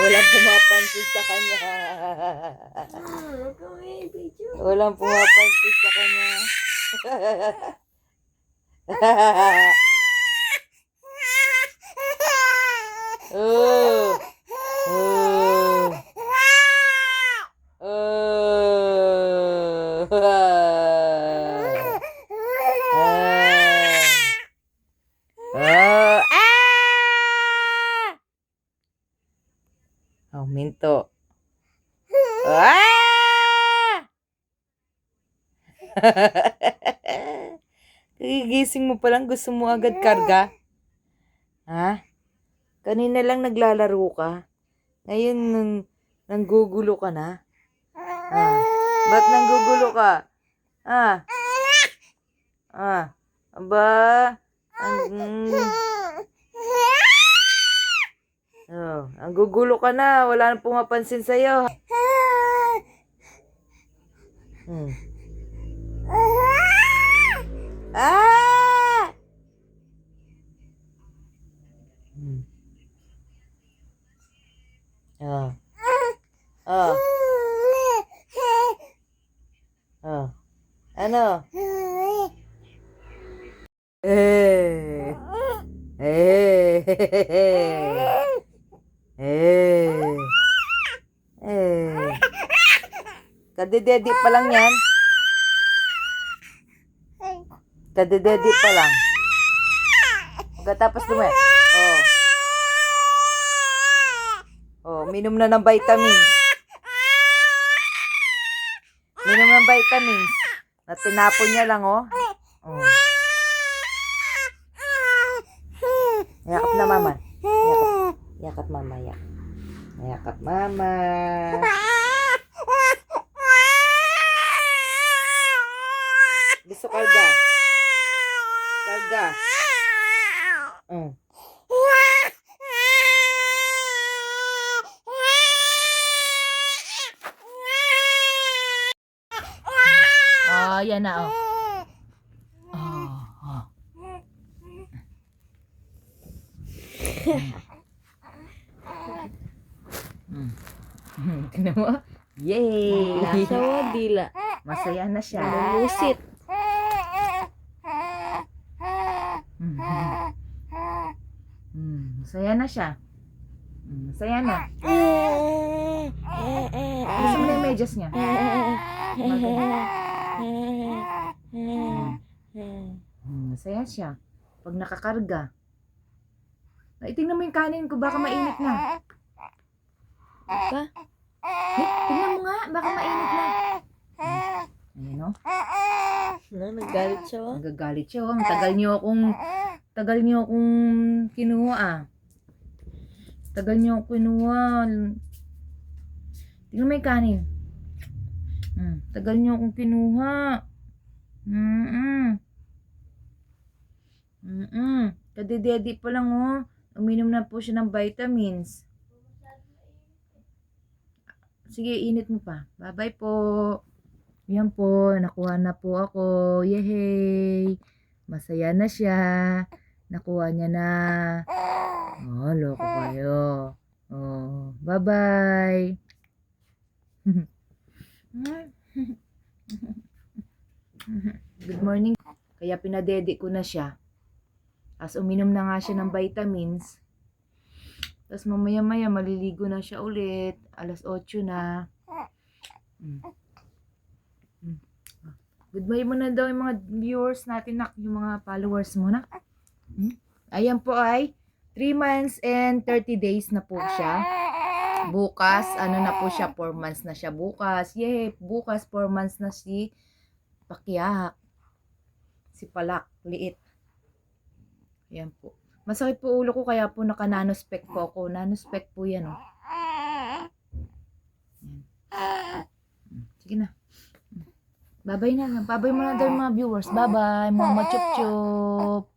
Walang pumapansin sa kanya. Walang pumapansin sa kanya. Oh. Oh. Oh. Oh. Oh, minto. Ah! Kagigising mo pa lang, gusto mo agad karga? Ha? Kanina lang naglalaro ka. Ngayon, nanggugulo ka na. Ah, ba't nanggugulo ka? Ah, aba, ang gugulo ka na. Wala nang pumapansin sa'yo. Hmm. Ah! Hmm. Oh. Oh. Oh. Ano? Eh. Eh. Eh. Eh. Kadedede pa lang yan. Kadedede pa lang. Pagkatapos dumi. Oh. Oh, minom na ng vitamins. Minom ng vitamins. Na tinapon niya lang, oh. Oh. Yakap na mama. Yakap. Yakap mama, yakap. Yakap mama. Gusto karga. Karga. Oh, yan na, oh. Oh, oh. Tignan mo. Yay! Nasa dila. Masaya na siya. Lulusit. Masaya na siya. Masaya na. Gusto mo na yung medyas niya? Masaya siya. Pag nakakarga. Tingnan mo yung kanin ko. Baka mainit na. Ka? Tingnan mo nga. Baka mainit na. Ayan o. Nagalit siya, oh. Nagagalit siya. Ang tagal niyo akong kinuha, ah. Tagal niyo akong kinuha. Tingnan mo yung kanin. Tagal niyo akong kinuha. Kadedede pa lang, oh. Uminom na po siya ng vitamins. Sige, init mo pa. Bye-bye po. Yan po, nakuha na po ako. Yehey! Masaya na siya. Nakuha niya na. Oh, loko kayo. Oh, bye-bye. Good morning. Kaya pinadede ko na siya. As uminom na nga siya ng vitamins. Tapos mamaya-maya maliligo na siya ulit. 8:00 na. Goodbye mo na daw yung mga viewers natin, yung mga followers mo na. Ayan po ay 3 months and 30 days na po siya. Bukas, ano na po siya, 4 months na siya bukas. Yay! Bukas, 4 months na si Pakyak. Si Palak, liit. Ayan po. Masakit po ulo ko kaya po naka-nanospec po ako. Nanospec po yan, oh. Sige na. Bye-bye na. Bye-bye mo na daw mga viewers. Bye-bye. Mama chup chup.